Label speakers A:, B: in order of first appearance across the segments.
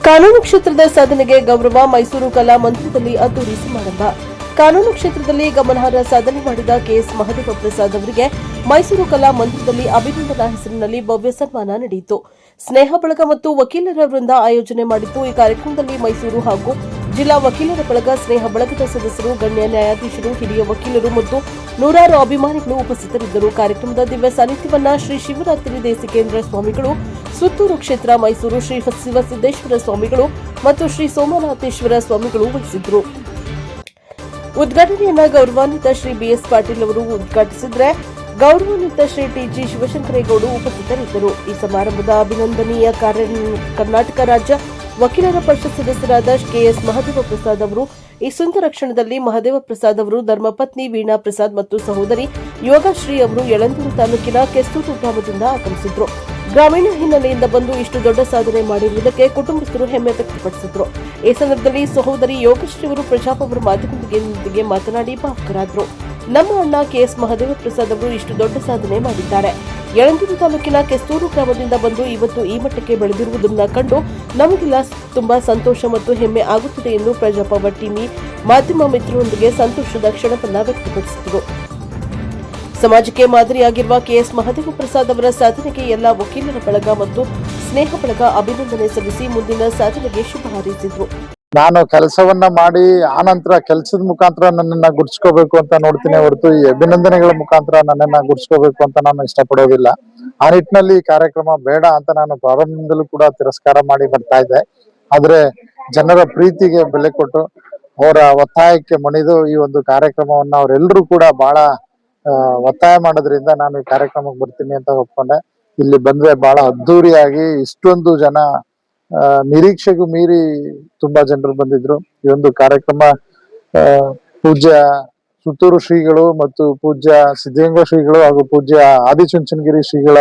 A: ಕಾನೂನು ಕ್ಷೇತ್ರದ ಸಾಧನೆಗೆ ಗೌರವ. ಮೈಸೂರು ಕಲಾ ಮಂದಿರದಲ್ಲಿ ಅದ್ದೂರಿ ಸಮಾರಂಭ. ಕಾನೂನು ಕ್ಷೇತ್ರದಲ್ಲಿ ಗಮನಾರ್ಹ ಸಾಧನೆ ಮಾಡಿದ ಕೆಎಸ್ ಮಹದೇವ ಪ್ರಸಾದ್ ಅವರಿಗೆ ಮೈಸೂರು ಕಲಾ ಮಂದಿರದಲ್ಲಿ ಅಭಿನಂದನಾ ಹೆಸರಿನಲ್ಲಿ ಭವ್ಯ ಸನ್ಮಾನ ನಡೆಯಿತು. ಸ್ನೇಹ ಬಳಗ ಮತ್ತು ವಕೀಲರ ವೃಂದ ಆಯೋಜನೆ ಮಾಡಿದ್ದು. ಈ ಕಾರ್ಯಕ್ರಮದಲ್ಲಿ ಮೈಸೂರು ಹಾಗೂ ಜಿಲ್ಲಾ ವಕೀಲರ ಬಳಗ, ಸ್ನೇಹ ಬಳಗದ ಸದಸ್ಯರು, ಗಣ್ಯ ನ್ಯಾಯಾಧೀಶರು, ಹಿರಿಯ ವಕೀಲರು ಮತ್ತು ನೂರಾರು ಅಭಿಮಾನಿಗಳು ಉಪಸ್ಥಿತರಿದ್ದರು. ಕಾರ್ಯಕ್ರಮದ ದಿವ್ಯ ಸಾನ್ನಿಧ್ಯವನ್ನ ಶ್ರೀ ಶಿವರಾತ್ರಿ ದೇಸಿಕೇಂದ್ರ ಸ್ವಾಮಿಗಳು, ಸುತ್ತೂರು ಕ್ಷೇತ್ರ ಮೈಸೂರು ಶ್ರೀ ಶಿವಸಿದ್ದೇಶ್ವರ ಸ್ವಾಮಿಗಳು ಮತ್ತು ಶ್ರೀ ಸೋಮನಾಥೇಶ್ವರ ಸ್ವಾಮಿಗಳು ವಹಿಸಿದ್ರು. ಉದ್ಘಾಟನೆಯನ್ನ ಗೌರವಾನ್ವಿತ ಶ್ರೀ ಬಿಎಸ್ ಪಾಟೀಲ್ ಅವರು ಉದ್ಘಾಟಿಸಿದರೆ, ಗೌರವಾನ್ವಿತ ಶ್ರೀ ಟಿಜಿ ಶಿವಶಂಕರೇಗೌಡರು ಉಪಸ್ಥಿತರಿದ್ದರು. ಈ ಸಮಾರಂಭದ ಅಭಿನಂದನೀಯ ಕರ್ನಾಟಕ ರಾಜ್ಯ ವಕೀಲರ ಪರಿಷತ್ ಸದಸ್ಯರಾದ ಕೆಎಸ್ ಮಹದೇವ ಪ್ರಸಾದ್ ಅವರು ಈ ಸುಂದರ ಕ್ಷಣದಲ್ಲಿ ಮಹದೇವ ಪ್ರಸಾದ್ ಅವರು ಧರ್ಮಪತ್ನಿ ವೀಣಾ ಪ್ರಸಾದ್ ಮತ್ತು ಸಹೋದರಿ ಯೋಗಶ್ರೀ ಅವರು ಯಳಂದೂರು ತಾಲೂಕಿನ ಕೆಸ್ತೂರು ಗ್ರಾಮದಿಂದ ಆಗಮಿಸಿದ್ರು. ಗ್ರಾಮೀಣ ಹಿನ್ನೆಲೆಯಿಂದ ಬಂದು ಇಷ್ಟು ದೊಡ್ಡ ಸಾಧನೆ ಮಾಡಿರುವುದಕ್ಕೆ ಕುಟುಂಬಸ್ಥರು ಹೆಮ್ಮೆ ವ್ಯಕ್ತಪಡಿಸಿದ್ರು. ಈ ಸಂದರ್ಭದಲ್ಲಿ ಸಹೋದರಿ ಯೋಗಶ್ರೀ ಅವರು ಪ್ರಜಾಪವರ ಮಾಧ್ಯಮದೊಂದಿಗೆ ಮಾತನಾಡಿ ಭಾವುಕರಾದರು. ನಮ್ಮ ಅಣ್ಣ ಕೆಎಸ್ ಮಹದೇವ ಪ್ರಸಾದ್ ಅವರು ಇಷ್ಟು ದೊಡ್ಡ ಸಾಧನೆ ಮಾಡಿದ್ದಾರೆ. ಯಳಂದೂರು ತಾಲೂಕಿನ ಕೆಸ್ತೂರು ಗ್ರಾಮದಿಂದ ಬಂದು ಇವತ್ತು ಈ ಮಟ್ಟಕ್ಕೆ ಬೆಳೆದಿರುವುದನ್ನು ಕಂಡು ನಮಗೆಲ್ಲ ತುಂಬಾ ಸಂತೋಷ ಮತ್ತು ಹೆಮ್ಮೆ ಆಗುತ್ತಿದೆ ಎಂದು ಪ್ರಜಾಪವರ್ ಟಿವಿ ಮಾಧ್ಯಮ ಮಿತ್ರರೊಂದಿಗೆ ಸಂತೋಷದ ಕ್ಷಣವನ್ನ ವ್ಯಕ್ತಪಡಿಸಿದರು. ಸಮಾಜಕ್ಕೆ ಮಾದರಿಯಾಗಿರುವ ಕೆಎಸ್ ಮಹದೇವ ಪ್ರಸಾದ್ ಅವರ ಸಾಧನೆಗೆ ಎಲ್ಲ ವಕೀಲರ ಬಳಗ ಮತ್ತು ಸ್ನೇಹ ಬಳಗ ಅಭಿನಂದನೆ ಸಲ್ಲಿಸಿ ಮುಂದಿನ ಸಾಧನೆಗೆ ಶುಭ ಹಾರೈಸಿದರು.
B: ನಾನು ಕೆಲಸವನ್ನ ಮಾಡಿ ಆನಂತರ ಕೆಲಸದ ಮುಖಾಂತರ ನನ್ನನ್ನ ಗುರ್ಸ್ಕೋಬೇಕು ಅಂತ ನೋಡ್ತೀನಿ ಹೊರತು ಈ ಅಭಿನಂದನೆಗಳ ಮುಖಾಂತರ ನನ್ನನ್ನ ಗುರ್ಸ್ಕೋಬೇಕು ಅಂತ ನಾನು ಇಷ್ಟಪಡೋದಿಲ್ಲ. ಆ ನಿಟ್ಟಿನಲ್ಲಿ ಕಾರ್ಯಕ್ರಮ ಬೇಡ ಅಂತ ನಾನು ಪ್ರಾರಂಭದಿಂದಲೂ ಕೂಡ ತಿರಸ್ಕಾರ ಮಾಡಿ ಬರ್ತಾ ಇದ್ದೆ. ಆದ್ರೆ ಜನರ ಪ್ರೀತಿಗೆ ಬೆಲೆ ಕೊಟ್ಟು ಅವರ ಒತ್ತಾಯಕ್ಕೆ ಮಣಿದು ಈ ಒಂದು ಕಾರ್ಯಕ್ರಮವನ್ನ ಅವರೆಲ್ಲರೂ ಕೂಡ ಬಹಳ ಒತ್ತಾಯ ಮಾಡೋದ್ರಿಂದ ನಾನು ಈ ಕಾರ್ಯಕ್ರಮಕ್ಕೆ ಬರ್ತೀನಿ ಅಂತ ಒಪ್ಕೊಂಡೆ. ಇಲ್ಲಿ ಬಂದ್ರೆ ಬಹಳ ಅದ್ದೂರಿಯಾಗಿ ಇಷ್ಟೊಂದು ಜನ ನಿರೀಕ್ಷೆಗೂ ಮೀರಿ ತುಂಬಾ ಜನರು ಬಂದಿದ್ರು. ಈ ಒಂದು ಕಾರ್ಯಕ್ರಮ ಪೂಜ್ಯ ಸುತ್ತೂರು ಶ್ರೀಗಳು ಮತ್ತು ಪೂಜ್ಯ ಸಿದ್ಧಗಂಗಾ ಶ್ರೀಗಳು ಹಾಗೂ ಪೂಜ್ಯ ಆದಿಚುಂಚನಗಿರಿ ಶ್ರೀಗಳ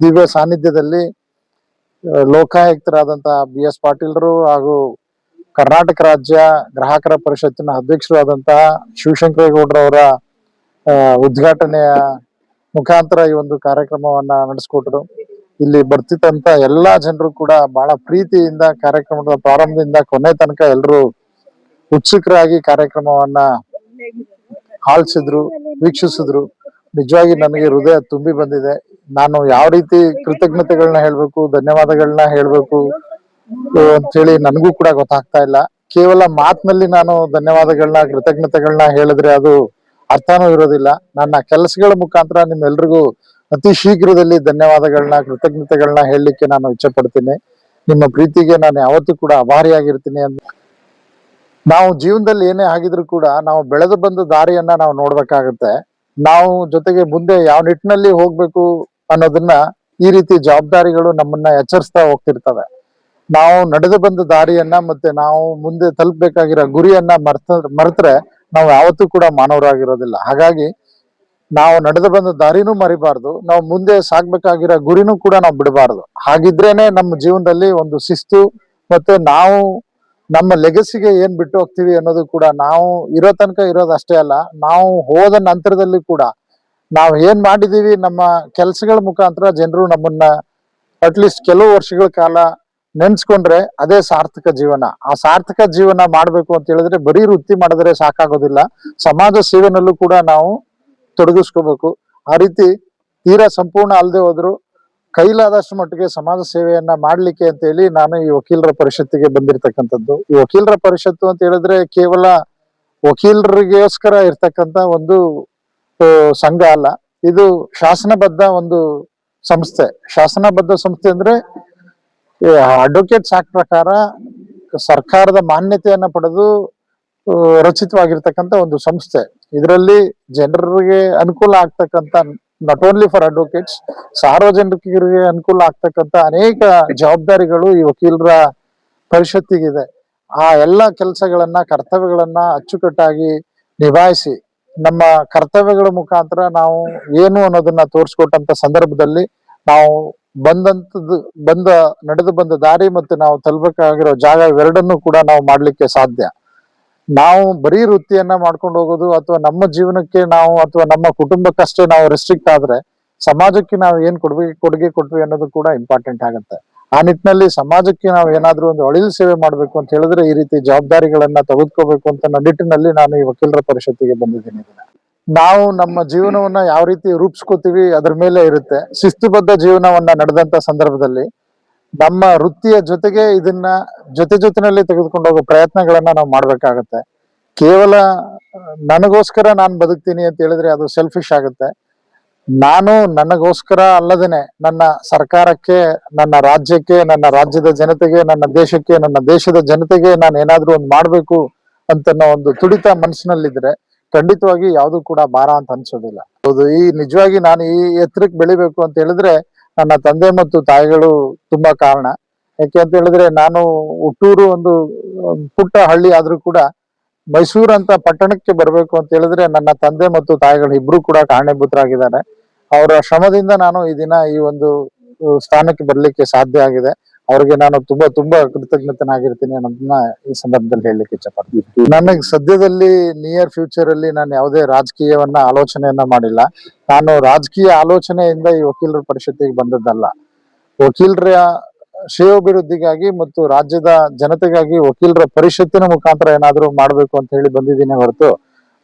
B: ದಿವ್ಯ ಸಾನ್ನಿಧ್ಯದಲ್ಲಿ ಲೋಕಾಯುಕ್ತರಾದಂತಹ ಬಿಎಸ್ ಪಾಟೀಲ್ರು ಹಾಗೂ ಕರ್ನಾಟಕ ರಾಜ್ಯ ಗ್ರಾಹಕರ ಪರಿಷತ್ತಿನ ಅಧ್ಯಕ್ಷರಾದಂತಹ ಶಿವಶಂಕರೇಗೌಡರವರ ಉದ್ಘಾಟನೆಯ ಮುಖಾಂತರ ಈ ಒಂದು ಕಾರ್ಯಕ್ರಮವನ್ನ ನಡೆಸ್ಕೊಟ್ರು. ಇಲ್ಲಿ ಬರ್ತಿದ್ದಂತ ಎಲ್ಲಾ ಜನರು ಕೂಡ ಬಹಳ ಪ್ರೀತಿಯಿಂದ ಕಾರ್ಯಕ್ರಮದ ಪ್ರಾರಂಭದಿಂದ ಕೊನೆ ತನಕ ಎಲ್ಲರೂ ಉತ್ಸುಕರಾಗಿ ಕಾರ್ಯಕ್ರಮವನ್ನ ಆಲಿಸಿದ್ರು, ವೀಕ್ಷಿಸಿದ್ರು. ನಿಜವಾಗಿ ನನಗೆ ಹೃದಯ ತುಂಬಿ ಬಂದಿದೆ. ನಾನು ಯಾವ ರೀತಿ ಕೃತಜ್ಞತೆಗಳನ್ನ ಹೇಳ್ಬೇಕು, ಧನ್ಯವಾದಗಳನ್ನ ಹೇಳ್ಬೇಕು ಅಂತ ಹೇಳಿ ನನಗೂ ಕೂಡ ಗೊತ್ತಾಗ್ತಾ ಇಲ್ಲ. ಕೇವಲ ಮಾತಿನಲ್ಲಿ ನಾನು ಧನ್ಯವಾದಗಳನ್ನ ಕೃತಜ್ಞತೆಗಳನ್ನ ಹೇಳಿದ್ರೆ ಅದು ಅರ್ಥನೂ ಇರೋದಿಲ್ಲ. ನನ್ನ ಕೆಲಸಗಳ ಮುಖಾಂತರ ನಿಮ್ಮೆಲ್ರಿಗೂ ಅತಿ ಶೀಘ್ರದಲ್ಲಿ ಧನ್ಯವಾದಗಳನ್ನ ಕೃತಜ್ಞತೆಗಳನ್ನ ಹೇಳಲಿಕ್ಕೆ ನಾನು ಇಚ್ಛೆ ಪಡ್ತೀನಿ. ನಿಮ್ಮ ಪ್ರೀತಿಗೆ ನಾನು ಯಾವತ್ತೂ ಕೂಡ ಆಭಾರಿಯಾಗಿರ್ತೀನಿ ಅಂತ. ನಾವು ಜೀವನದಲ್ಲಿ ಏನೇ ಆಗಿದ್ರು ಕೂಡ ನಾವು ಬೆಳೆದು ಬಂದ ದಾರಿಯನ್ನ ನಾವು ನೋಡ್ಬೇಕಾಗತ್ತೆ. ನಾವು ಜೊತೆಗೆ ಮುಂದೆ ಯಾವ ನಿಟ್ಟಿನಲ್ಲಿ ಹೋಗ್ಬೇಕು ಅನ್ನೋದನ್ನ ಈ ರೀತಿ ಜವಾಬ್ದಾರಿಗಳು ನಮ್ಮನ್ನ ಎಚ್ಚರಿಸ್ತಾ ಹೋಗ್ತಿರ್ತವೆ. ನಾವು ನಡೆದು ಬಂದ ದಾರಿಯನ್ನ ಮತ್ತೆ ನಾವು ಮುಂದೆ ತಲುಪಬೇಕಾಗಿರೋ ಗುರಿಯನ್ನ ಮರೆತ್ರೆ ನಾವು ಯಾವತ್ತೂ ಕೂಡ ಮಾನವರಾಗಿರೋದಿಲ್ಲ. ಹಾಗಾಗಿ ನಾವು ನಡೆದು ಬಂದ ದಾರಿನೂ ಮರಿಬಾರ್ದು, ನಾವು ಮುಂದೆ ಸಾಗ್ಬೇಕಾಗಿರೋ ಗುರಿನೂ ಕೂಡ ನಾವು ಬಿಡಬಾರ್ದು. ಹಾಗಿದ್ರೇನೆ ನಮ್ಮ ಜೀವನದಲ್ಲಿ ಒಂದು ಶಿಸ್ತು ಮತ್ತೆ ನಾವು ನಮ್ಮ ಲೆಗಸಿಗೆ ಏನ್ ಬಿಟ್ಟು ಹೋಗ್ತೀವಿ ಅನ್ನೋದು ಕೂಡ ನಾವು ಇರೋ ತನಕ ಇರೋದು ಅಷ್ಟೇ ಅಲ್ಲ, ನಾವು ಹೋದ ನಂತರದಲ್ಲಿ ಕೂಡ ನಾವು ಏನ್ ಮಾಡಿದೀವಿ ನಮ್ಮ ಕೆಲಸಗಳ ಮುಖಾಂತರ ಜನರು ನಮ್ಮನ್ನ ಅಟ್ಲೀಸ್ಟ್ ಕೆಲವು ವರ್ಷಗಳ ಕಾಲ ನೆನ್ಸ್ಕೊಂಡ್ರೆ ಅದೇ ಸಾರ್ಥಕ ಜೀವನ. ಆ ಸಾರ್ಥಕ ಜೀವನ ಮಾಡ್ಬೇಕು ಅಂತ ಹೇಳಿದ್ರೆ ಬರೀ ವೃತ್ತಿ ಮಾಡಿದ್ರೆ ಸಾಕಾಗೋದಿಲ್ಲ, ಸಮಾಜ ಸೇವೆನಲ್ಲೂ ಕೂಡ ನಾವು ತೊಡಗಿಸ್ಕೋಬೇಕು. ಆ ರೀತಿ ತೀರಾ ಸಂಪೂರ್ಣ ಅಲ್ಲದೆ ಹೋದ್ರು ಕೈಲಾದಷ್ಟು ಮಟ್ಟಿಗೆ ಸಮಾಜ ಸೇವೆಯನ್ನ ಮಾಡ್ಲಿಕ್ಕೆ ಅಂತ ಹೇಳಿ ನಾನು ಈ ವಕೀಲರ ಪರಿಷತ್ತಿಗೆ ಬಂದಿರತಕ್ಕಂಥದ್ದು. ಈ ವಕೀಲರ ಪರಿಷತ್ತು ಅಂತ ಹೇಳಿದ್ರೆ ಕೇವಲ ವಕೀಲರಿಗೋಸ್ಕರ ಇರ್ತಕ್ಕಂಥ ಒಂದು ಸಂಘ ಅಲ್ಲ, ಇದು ಶಾಸನಬದ್ಧ ಒಂದು ಸಂಸ್ಥೆ. ಶಾಸನಬದ್ಧ ಸಂಸ್ಥೆ ಅಂದ್ರೆ ಅಡ್ವೊಕೇಟ್ಸ್ ಆಕ್ಟ್ ಪ್ರಕಾರ ಸರ್ಕಾರದ ಮಾನ್ಯತೆಯನ್ನ ಪಡೆದು ರಚಿತವಾಗಿರ್ತಕ್ಕಂಥ ಒಂದು ಸಂಸ್ಥೆ. ಇದರಲ್ಲಿ ಜನರಿಗೆ ಅನುಕೂಲ ಆಗ್ತಕ್ಕಂಥ ನಾಟ್ ಓನ್ಲಿ ಫಾರ್ ಅಡ್ವೊಕೇಟ್ಸ್, ಸಾರ್ವಜನಿಕರಿಗೆ ಅನುಕೂಲ ಆಗ್ತಕ್ಕಂಥ ಅನೇಕ ಜವಾಬ್ದಾರಿಗಳು ಈ ವಕೀಲರ ಪರಿಷತ್ತಿಗಿದೆ. ಆ ಎಲ್ಲ ಕೆಲಸಗಳನ್ನ ಕರ್ತವ್ಯಗಳನ್ನ ಅಚ್ಚುಕಟ್ಟಾಗಿ ನಿಭಾಯಿಸಿ ನಮ್ಮ ಕರ್ತವ್ಯಗಳ ಮುಖಾಂತರ ನಾವು ಏನು ಅನ್ನೋದನ್ನ ತೋರಿಸ್ಕೊಟ್ಟಂತ ಸಂದರ್ಭದಲ್ಲಿ ನಾವು ನಡೆದು ಬಂದ ದಾರಿ ಮತ್ತೆ ನಾವು ತಲುಪಬೇಕಾಗಿರೋ ಜಾಗ ಇವೆರಡನ್ನೂ ಕೂಡ ನಾವು ಮಾಡ್ಲಿಕ್ಕೆ ಸಾಧ್ಯ. ನಾವು ಬರೀ ವೃತ್ತಿಯನ್ನ ಮಾಡ್ಕೊಂಡು ಹೋಗೋದು ಅಥವಾ ನಮ್ಮ ಜೀವನಕ್ಕೆ ನಾವು ಅಥವಾ ನಮ್ಮ ಕುಟುಂಬಕ್ಕಷ್ಟೇ ನಾವು ರೆಸ್ಟ್ರಿಕ್ಟ್ ಆದ್ರೆ ಸಮಾಜಕ್ಕೆ ನಾವು ಏನ್ ಕೊಡುಗೆ ಕೊಟ್ವಿ ಅನ್ನೋದು ಕೂಡ ಇಂಪಾರ್ಟೆಂಟ್ ಆಗುತ್ತೆ. ಆ ನಿಟ್ಟಿನಲ್ಲಿ ಸಮಾಜಕ್ಕೆ ನಾವು ಏನಾದ್ರೂ ಒಂದು ಒಳಿಲು ಸೇವೆ ಮಾಡ್ಬೇಕು ಅಂತ ಹೇಳಿದ್ರೆ ಈ ರೀತಿ ಜವಾಬ್ದಾರಿಗಳನ್ನ ತೆಗೆದುಕೋಬೇಕು ಅಂತ ನನ್ನ ನಿಟ್ಟಿನಲ್ಲಿ ನಾನು ಈ ವಕೀಲರ ಪರಿಷತ್ತಿಗೆ ಬಂದಿದ್ದೀನಿ. ನಾವು ನಮ್ಮ ಜೀವನವನ್ನ ಯಾವ ರೀತಿ ರೂಪಿಸ್ಕೋತೀವಿ ಅದ್ರ ಮೇಲೆ ಇರುತ್ತೆ. ಶಿಸ್ತುಬದ್ಧ ಜೀವನವನ್ನ ನಡೆದಂತ ಸಂದರ್ಭದಲ್ಲಿ ನಮ್ಮ ವೃತ್ತಿಯ ಜೊತೆಗೆ ಇದನ್ನ ಜೊತೆನಲ್ಲಿ ತೆಗೆದುಕೊಂಡು ಹೋಗೋ ಪ್ರಯತ್ನಗಳನ್ನ ನಾವು ಮಾಡ್ಬೇಕಾಗತ್ತೆ. ಕೇವಲ ನನಗೋಸ್ಕರ ನಾನು ಬದುಕ್ತೀನಿ ಅಂತ ಹೇಳಿದ್ರೆ ಅದು ಸೆಲ್ಫಿಶ್ ಆಗುತ್ತೆ. ನಾನು ನನಗೋಸ್ಕರ ಅಲ್ಲದೇನೆ ನನ್ನ ಸರ್ಕಾರಕ್ಕೆ, ನನ್ನ ರಾಜ್ಯಕ್ಕೆ, ನನ್ನ ರಾಜ್ಯದ ಜನತೆಗೆ, ನನ್ನ ದೇಶಕ್ಕೆ, ನನ್ನ ದೇಶದ ಜನತೆಗೆ ನಾನು ಏನಾದ್ರೂ ಒಂದು ಮಾಡ್ಬೇಕು ಅಂತ ಒಂದು ತುಡಿತ ಮನಸ್ಸಿನಲ್ಲಿದ್ರೆ ಖಂಡಿತವಾಗಿ ಯಾವುದು ಕೂಡ ಭಾರ ಅಂತ ಅನ್ಸೋದಿಲ್ಲ. ಹೌದು, ಈ ನಿಜವಾಗಿ ನಾನು ಈ ಎತ್ತರಕ್ಕೆ ಬೆಳಿಬೇಕು ಅಂತ ಹೇಳಿದ್ರೆ ನನ್ನ ತಂದೆ ಮತ್ತು ತಾಯಿಗಳು ತುಂಬಾ ಕಾರಣ. ಯಾಕೆ ಅಂತ ಹೇಳಿದ್ರೆ ನಾನು ಹುಟ್ಟೂರು ಒಂದು ಪುಟ್ಟ ಹಳ್ಳಿ ಆದ್ರೂ ಕೂಡ ಮೈಸೂರು ಅಂತ ಪಟ್ಟಣಕ್ಕೆ ಬರ್ಬೇಕು ಅಂತ ಹೇಳಿದ್ರೆ ನನ್ನ ತಂದೆ ಮತ್ತು ತಾಯಿಗಳು ಇಬ್ರು ಕೂಡ ಕಾರಣೀಭೂತರಾಗಿದ್ದಾರೆ. ಅವರ ಶ್ರಮದಿಂದ ನಾನು ಈ ದಿನ ಈ ಒಂದು ಸ್ಥಾನಕ್ಕೆ ಬರ್ಲಿಕ್ಕೆ ಸಾಧ್ಯ ಆಗಿದೆ. ಅವ್ರಿಗೆ ನಾನು ತುಂಬಾ ಕೃತಜ್ಞತನಾಗಿರ್ತೀನಿ ಅನ್ನೋದನ್ನ ಈ ಸಂದರ್ಭದಲ್ಲಿ ಹೇಳಲಿಕ್ಕೆ ಇಷ್ಟಪಡ್ತೀನಿ. ನನಗೆ ಸದ್ಯದಲ್ಲಿ ನಿಯರ್ ಫ್ಯೂಚರ್ ಅಲ್ಲಿ ನಾನು ಯಾವುದೇ ರಾಜಕೀಯವನ್ನ ಆಲೋಚನೆಯನ್ನ ಮಾಡಿಲ್ಲ. ನಾನು ರಾಜಕೀಯ ಆಲೋಚನೆಯಿಂದ ಈ ವಕೀಲರ ಪರಿಷತ್ತಿಗೆ ಬಂದದ್ದಲ್ಲ. ವಕೀಲರ ಶ್ರೇಯೋಭಿವೃದ್ಧಿಗಾಗಿ ಮತ್ತು ರಾಜ್ಯದ ಜನತೆಗಾಗಿ ವಕೀಲರ ಪರಿಷತ್ತಿನ ಮುಖಾಂತರ ಏನಾದ್ರೂ ಮಾಡ್ಬೇಕು ಅಂತ ಹೇಳಿ ಬಂದಿದ್ದೀನಿ ಹೊರತು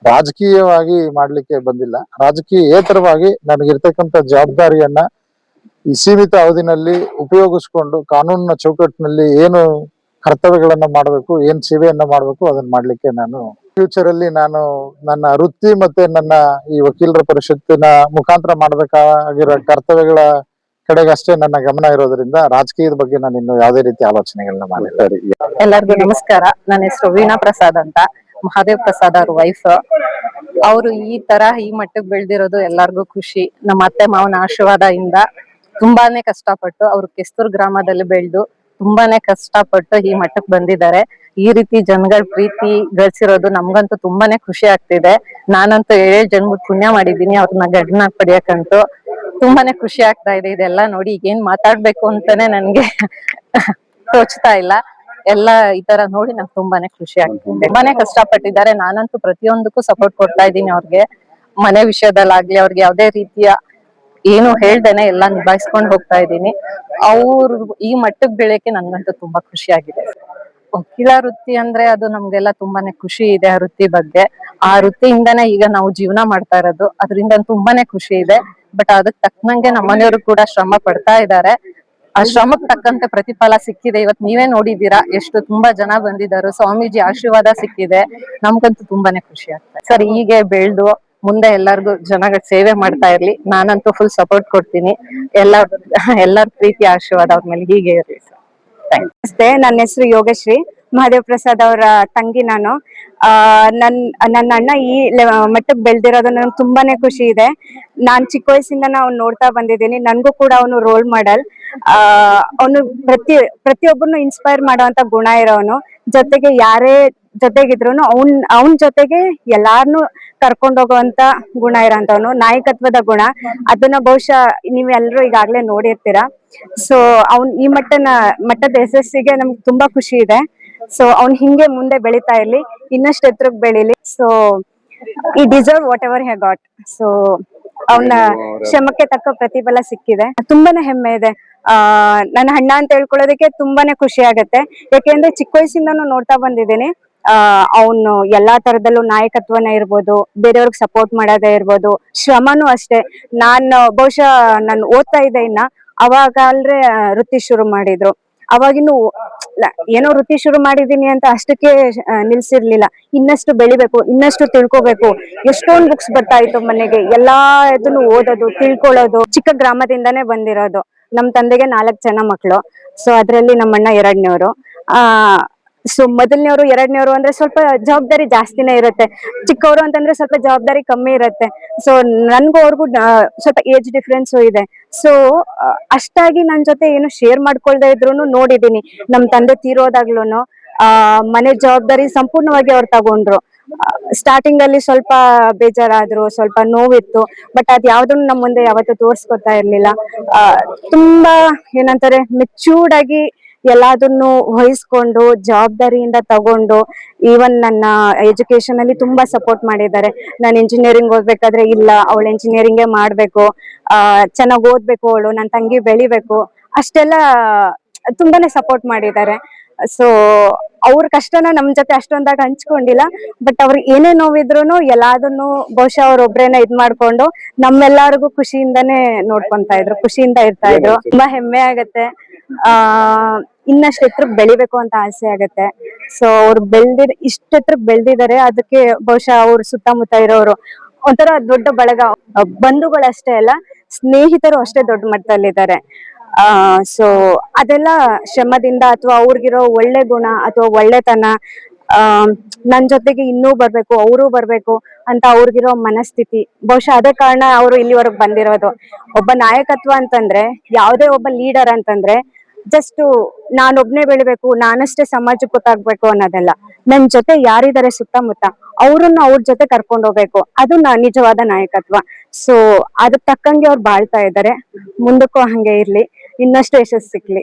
B: ರಾಜಕೀಯವಾಗಿ ಮಾಡ್ಲಿಕ್ಕೆ ಬಂದಿಲ್ಲ. ರಾಜಕೀಯೇತರವಾಗಿ ನನಗಿರ್ತಕ್ಕಂಥ ಜವಾಬ್ದಾರಿಯನ್ನ ಈ ಸೀಮಿತ ಅವಧಿನಲ್ಲಿ ಉಪಯೋಗಿಸ್ಕೊಂಡು ಕಾನೂನಿನ ಚೌಕಟ್ಟಿನಲ್ಲಿ ಏನು ಕರ್ತವ್ಯಗಳನ್ನ ಮಾಡಬೇಕು, ಏನ್ ಸೇವೆಯನ್ನ ಮಾಡಬೇಕು ಅದನ್ನ ಮಾಡ್ಲಿಕ್ಕೆ ನಾನು ಫ್ಯೂಚರ್ ಅಲ್ಲಿ ನಾನು ನನ್ನ ವೃತ್ತಿ ಮತ್ತೆ ನನ್ನ ಈ ವಕೀಲರ ಪರಿಷತ್ತಿನ ಮುಖಾಂತರ ಮಾಡ್ಬೇಕಾಗಿರೋ ಕರ್ತವ್ಯಗಳ ಕಡೆಗಷ್ಟೇ ನನ್ನ ಗಮನ ಇರೋದ್ರಿಂದ ರಾಜಕೀಯದ ಬಗ್ಗೆ ನಾನು ಇನ್ನು ಯಾವುದೇ ರೀತಿ ಆಲೋಚನೆಗಳನ್ನ ಮಾಡಿಲ್ಲ.
C: ಎಲ್ಲರಿಗೂ ನಮಸ್ಕಾರ. ನನ್ನ ಹೆಸರು ವೀಣಾ ಪ್ರಸಾದ್ ಅಂತ, ಮಹಾದೇವ್ ಪ್ರಸಾದ್ ಅವ್ರ ವೈಫ್. ಅವರು ಈ ಮಟ್ಟಕ್ಕೆ ಬೆಳೆದಿರೋದು ಎಲ್ಲರಿಗೂ ಖುಷಿ. ನಮ್ಮ ಅತ್ತೆ ಮಾವನ ಆಶೀರ್ವಾದದಿಂದ ತುಂಬಾನೇ ಕಷ್ಟಪಟ್ಟು ಅವರು ಕೆಸ್ತೂರ್ ಗ್ರಾಮದಲ್ಲಿ ಬೆಳೆದು ತುಂಬಾನೇ ಕಷ್ಟಪಟ್ಟು ಈ ಮಟ್ಟಕ್ಕೆ ಬಂದಿದ್ದಾರೆ. ಈ ರೀತಿ ಜನಗಳ ಪ್ರೀತಿ ಗಳಿಸಿರೋದು ನಮ್ಗಂತೂ ತುಂಬಾನೇ ಖುಷಿ ಆಗ್ತಿದೆ. ನಾನಂತೂ 7 ಜನ್ಮದ ಪುಣ್ಯ ಮಾಡಿದೀನಿ ಅವ್ರನ್ನ ಗಂಡನ ಪಡಿಯಕಂತೂ. ತುಂಬಾನೇ ಖುಷಿ ಆಗ್ತಾ ಇದೆ ಇದೆಲ್ಲ ನೋಡಿ. ಈಗೇನ್ ಮಾತಾಡ್ಬೇಕು ಅಂತಾನೆ ನನ್ಗೆ ತೋಚ್ತಾ ಇಲ್ಲ. ಎಲ್ಲ ಈ ತರ ನೋಡಿ ನಂಗೆ ತುಂಬಾನೇ ಖುಷಿ ಆಗ್ತಿದೆ. ತುಂಬಾನೇ ಕಷ್ಟಪಟ್ಟಿದ್ದಾರೆ. ನಾನಂತೂ ಪ್ರತಿಯೊಂದಕ್ಕೂ ಸಪೋರ್ಟ್ ಕೊಡ್ತಾ ಇದ್ದೀನಿ ಅವ್ರಿಗೆ. ಮನೆ ವಿಷಯದಲ್ಲಾಗ್ಲಿ ಅವ್ರಿಗೆ ಯಾವ್ದೇ ರೀತಿಯ ಏನು ಹೇಳ್ದೇನೆ ಎಲ್ಲಾ ನಿಭಾಯಿಸ್ಕೊಂಡು ಹೋಗ್ತಾ ಇದ್ದೀನಿ. ಅವ್ರು ಈ ಮಟ್ಟಕ್ಕೆ ಬೆಳೆಯಕ್ಕೆ ನನ್ಗಂತೂ ತುಂಬಾ ಖುಷಿ ಆಗಿದೆ. ವಕೀಲ ವೃತ್ತಿ ಅಂದ್ರೆ ಅದು ನಮ್ಗೆಲ್ಲ ತುಂಬಾನೇ ಖುಷಿ ಇದೆ ಆ ವೃತ್ತಿ ಬಗ್ಗೆ. ಆ ವೃತ್ತಿಯಿಂದಾನೇ ಈಗ ನಾವು ಜೀವನ ಮಾಡ್ತಾ ಇರೋದು. ಅದರಿಂದ ತುಂಬಾನೇ ಖುಷಿ ಇದೆ. ಬಟ್ ಅದಕ್ಕೆ ತಕ್ಕನಂಗೆ ನಮ್ಮನೆಯವರು ಕೂಡ ಶ್ರಮ ಪಡ್ತಾ ಇದ್ದಾರೆ. ಆ ಶ್ರಮಕ್ಕೆ ತಕ್ಕಂತೆ ಪ್ರತಿಫಲ ಸಿಕ್ಕಿದೆ. ಇವತ್ತು ನೀವೇ ನೋಡಿದೀರಾ ಎಷ್ಟು ತುಂಬಾ ಜನ ಬಂದಿದ್ದಾರೆ. ಸ್ವಾಮೀಜಿ ಆಶೀರ್ವಾದ ಸಿಕ್ಕಿದೆ. ನಮ್ಗಂತೂ ತುಂಬಾನೇ ಖುಷಿ ಆಗ್ತದೆ ಸರ್. ಹೀಗೆ ಬೆಳ್ದು ಮುಂದೆ ಎಲ್ಲರಿಗೂ ಜನಗಳ ಸೇವೆ ಮಾಡ್ತಾ ಇರ್ಲಿ. ನಾನಂತೂ ಫುಲ್ ಸಪೋರ್ಟ್ ಕೊಡ್ತೀನಿ. ಎಲ್ಲರ ಪ್ರೀತಿ ಆಶೀರ್ವಾದ ಅವ್ರ ಮೇಲೆ ಹೀಗೆ ಇರ್ಲಿ ಸರ್.
D: ನಮಸ್ತೆ, ನನ್ನ ಹೆಸರು ಯೋಗಶ್ರೀ. ಮಹಾದೇವ್ ಪ್ರಸಾದ್ ಅವರ ತಂಗಿ ನಾನು. ನನ್ನ ಅಣ್ಣ ಈ ಮಟ್ಟಕ್ಕೆ ಬೆಳೆದಿರೋದು ನನಗೆ ತುಂಬಾನೇ ಖುಷಿ ಇದೆ. ನಾನ್ ಚಿಕ್ಕ ವಯಸ್ಸಿಂದ ಅವ್ನು ನೋಡ್ತಾ ಬಂದಿದ್ದೀನಿ. ನನ್ಗೂ ಕೂಡ ಅವನು ರೋಲ್ ಮಾಡೆಲ್. ಅವನು ಪ್ರತಿಯೊಬ್ಬರನ್ನು ಇನ್ಸ್ಪೈರ್ ಮಾಡುವಂತ ಗುಣ ಇರೋನು. ಜೊತೆಗೆ ಯಾರೇ ಜೊತೆಗಿದ್ರು ಅವನ್ ಜೊತೆಗೆ ಎಲ್ಲಾರ್ನು ಕರ್ಕೊಂಡ್ ಹೋಗುವಂತ ಗುಣ ಇರೋಂತವನು. ನಾಯಕತ್ವದ ಗುಣ ಅದನ್ನ ಬಹುಶಃ ನೀವೆಲ್ಲರೂ ಈಗಾಗ್ಲೇ ನೋಡಿರ್ತೀರಾ. ಸೊ ಈ ಮಟ್ಟದ ಯಶಸ್ಸಿಗೆ ನಮ್ಗೆ ತುಂಬಾ ಖುಷಿ ಇದೆ. ಸೊ ಅವ್ನ್ ಹಿಂಗೆ ಮುಂದೆ ಬೆಳೀತಾ ಇರ್ಲಿ, ಇನ್ನಷ್ಟು ಎತ್ತರಕ್ಕೆ ಬೆಳೀಲಿ. So he deserve what ever he got. So ಅವನ ಶ್ರಮಕ್ಕೆ ತಕ್ಕ ಪ್ರತಿಫಲ ಸಿಕ್ಕಿದೆ. ತುಂಬಾನೇ ಹೆಮ್ಮೆ ಇದೆ. ನನ್ನ ಅಣ್ಣ ಅಂತ ಹೇಳ್ಕೊಳ್ಳೋದಕ್ಕೆ ತುಂಬಾನೇ ಖುಷಿ ಆಗತ್ತೆ. ಯಾಕೆಂದ್ರೆ ಚಿಕ್ಕ ವಯಸ್ಸಿಂದಾನು ನೋಡ್ತಾ ಬಂದಿದ್ದೀನಿ. ಅವನು ಎಲ್ಲಾ ತರದಲ್ಲೂ ನಾಯಕತ್ವನ ಇರ್ಬೋದು, ಬೇರೆಯವ್ರಿಗೆ ಸಪೋರ್ಟ್ ಮಾಡೋದೇ ಇರ್ಬೋದು, ಶ್ರಮನೂ ಅಷ್ಟೇ. ಬಹುಶಃ ನಾನು ಓದ್ತಾ ಇದ್ದೆ ಅವಾಗ ಅಲ್ರೆ ವೃತ್ತಿ ಶುರು ಮಾಡಿದ್ರು. ಅವಾಗಿನ್ನು ಏನೋ ವೃತ್ತಿ ಶುರು ಮಾಡಿದೀನಿ ಅಂತ ಅಷ್ಟಕ್ಕೆ ನಿಲ್ಸಿರ್ಲಿಲ್ಲ. ಇನ್ನಷ್ಟು ಬೆಳಿಬೇಕು, ಇನ್ನಷ್ಟು ತಿಳ್ಕೊಬೇಕು. ಎಷ್ಟೊಂದು ಬುಕ್ಸ್ ಬರ್ತಾ ಇತ್ತು ಮನೆಗೆ. ಎಲ್ಲಾ ಇದನ್ನು ಓದೋದು, ತಿಳ್ಕೊಳ್ಳೋದು. ಚಿಕ್ಕ ಗ್ರಾಮದಿಂದಾನೇ ಬಂದಿರೋದು. ನಮ್ ತಂದೆಗೆ 4 ಜನ ಮಕ್ಳು. ಸೊ ಅದ್ರಲ್ಲಿ ನಮ್ಮಣ್ಣ 2ನೇವ್ರು. ಸೊ ಮೊದಲನೇವ್ರು 2ನೇವ್ರು ಅಂದ್ರೆ ಸ್ವಲ್ಪ ಜವಾಬ್ದಾರಿ ಜಾಸ್ತಿನೇ ಇರುತ್ತೆ. ಚಿಕ್ಕವರು ಅಂತಂದ್ರೆ ಸ್ವಲ್ಪ ಜವಾಬ್ದಾರಿ ಕಮ್ಮಿ ಇರುತ್ತೆ. ಸೊ ನನ್ಗೂ ಅವ್ರಿಗೂ ಸ್ವಲ್ಪ ಏಜ್ ಡಿಫ್ರೆನ್ಸ್ ಇದೆ. ಸೊ ಅಷ್ಟಾಗಿ ನನ್ ಜೊತೆ ಏನು ಶೇರ್ ಮಾಡ್ಕೊಳ್ದೆ ಇದ್ರು ನೋಡಿದೀನಿ. ನಮ್ ತಂದೆ ತೀರೋದಾಗ್ಲೂನು ಮನೆ ಜವಾಬ್ದಾರಿ ಸಂಪೂರ್ಣವಾಗಿ ಅವ್ರು ತಗೊಂಡ್ರು. ಸ್ಟಾರ್ಟಿಂಗ್ ಅಲ್ಲಿ ಸ್ವಲ್ಪ ಬೇಜಾರಾದ್ರು, ಸ್ವಲ್ಪ ನೋವಿತ್ತು. ಬಟ್ ಅದ್ ಯಾವ್ದನ್ನು ನಮ್ ಮುಂದೆ ಯಾವತ್ತೂ ತೋರ್ಸ್ಕೊತಾ ಇರ್ಲಿಲ್ಲ. ತುಂಬಾ ಏನಂತಾರೆ ಮೆಚೂರ್ಡ್ ಆಗಿ ಎಲ್ಲದನ್ನು ವಹಿಸ್ಕೊಂಡು ಜವಾಬ್ದಾರಿಯಿಂದ ತಗೊಂಡು, ಈವನ್ ನನ್ನ ಎಜುಕೇಶನ್ ಅಲ್ಲಿ ತುಂಬಾ ಸಪೋರ್ಟ್ ಮಾಡಿದ್ದಾರೆ. ನಾನು ಇಂಜಿನಿಯರಿಂಗ್ ಓದ್ಬೇಕಾದ್ರೆ ಇಲ್ಲ, ಅವಳು ಇಂಜಿನಿಯರಿಂಗೇ ಮಾಡ್ಬೇಕು, ಚೆನ್ನಾಗ್ ಓದ್ಬೇಕು, ಅವಳು ನನ್ನ ತಂಗಿ ಬೆಳಿಬೇಕು, ಅಷ್ಟೆಲ್ಲ ತುಂಬಾನೇ ಸಪೋರ್ಟ್ ಮಾಡಿದ್ದಾರೆ. ಸೊ ಅವ್ರ ಕಷ್ಟನ ನಮ್ ಜೊತೆ ಅಷ್ಟೊಂದಾಗ ಹಂಚ್ಕೊಂಡಿಲ್ಲ, ಬಟ್ ಅವ್ರಿಗೆ ಏನೇ ನೋವಿದ್ರು ಎಲ್ಲದನ್ನು ಬಹುಶಃ ಅವ್ರೊಬ್ರೇನ ಇದ್ ಮಾಡ್ಕೊಂಡು ನಮ್ಮೆಲ್ಲರಿಗೂ ಖುಷಿಯಿಂದಾನೇ ನೋಡ್ಕೊಂತಾ ಇದ್ರು, ಖುಷಿಯಿಂದ ಇರ್ತಾ ಇದ್ರು. ತುಂಬಾ ಹೆಮ್ಮೆ ಆಗತ್ತೆ. ಇನ್ನಷ್ಟು ಎತ್ತರಕ್ಕೆ ಬೆಳಿಬೇಕು ಅಂತ ಆಸೆ ಆಗತ್ತೆ. ಸೊ ಅವ್ರು ಇಷ್ಟ ಎತ್ತರಕ್ಕೆ ಬೆಳ್ದಿದ್ದಾರೆ, ಅದಕ್ಕೆ ಬಹುಶಃ ಅವ್ರ ಸುತ್ತಮುತ್ತ ಇರೋರು ಒಂಥರ ದೊಡ್ಡ ಬಳಗ, ಬಂಧುಗಳಷ್ಟೇ ಅಲ್ಲ, ಸ್ನೇಹಿತರು ಅಷ್ಟೇ ದೊಡ್ಡ ಮಟ್ಟದಲ್ಲಿದ್ದಾರೆ. ಸೊ ಅದೆಲ್ಲ ಶ್ರಮದಿಂದ ಅಥವಾ ಅವ್ರಿಗಿರೋ ಒಳ್ಳೆ ಗುಣ ಅಥವಾ ಒಳ್ಳೆತನ, ನನ್ ಜೊತೆಗೆ ಇನ್ನೂ ಬರ್ಬೇಕು, ಅವರು ಬರ್ಬೇಕು ಅಂತ ಅವ್ರಿಗಿರೋ ಮನಸ್ಥಿತಿ, ಬಹುಶಃ ಅದೇ ಕಾರಣ ಅವರು ಇಲ್ಲಿವರೆಗೆ ಬಂದಿರೋದು. ಒಬ್ಬ ನಾಯಕತ್ವ ಅಂತಂದ್ರೆ, ಯಾವುದೇ ಒಬ್ಬ ಲೀಡರ್ ಅಂತಂದ್ರೆ ಜಸ್ಟ್ ನಾನೊಬ್ನೇ ಬೆಳಿಬೇಕು, ನಾನಷ್ಟೇ ಸಮಾಜಕ್ಕೆ ಗೊತ್ತಾಗ್ಬೇಕು ಅನ್ನೋದಲ್ಲ. ನನ್ ಜೊತೆ ಯಾರಿದ್ದಾರೆ ಸುತ್ತಮುತ್ತ ಅವ್ರನ್ನ ಅವ್ರ ಜೊತೆ ಕರ್ಕೊಂಡು ಹೋಗ್ಬೇಕು, ಅದು ನಿಜವಾದ ನಾಯಕತ್ವ. ಸೊ ಅದಕ್ಕೆ ತಕ್ಕಂಗೆ ಅವ್ರು ಬಾಳ್ತಾ ಇದ್ದಾರೆ. ಮುಂದಕ್ಕೂ ಹಂಗೆ ಇರ್ಲಿ, ಇನ್ನಷ್ಟು ಯಶಸ್ಸು ಸಿಕ್ಲಿ.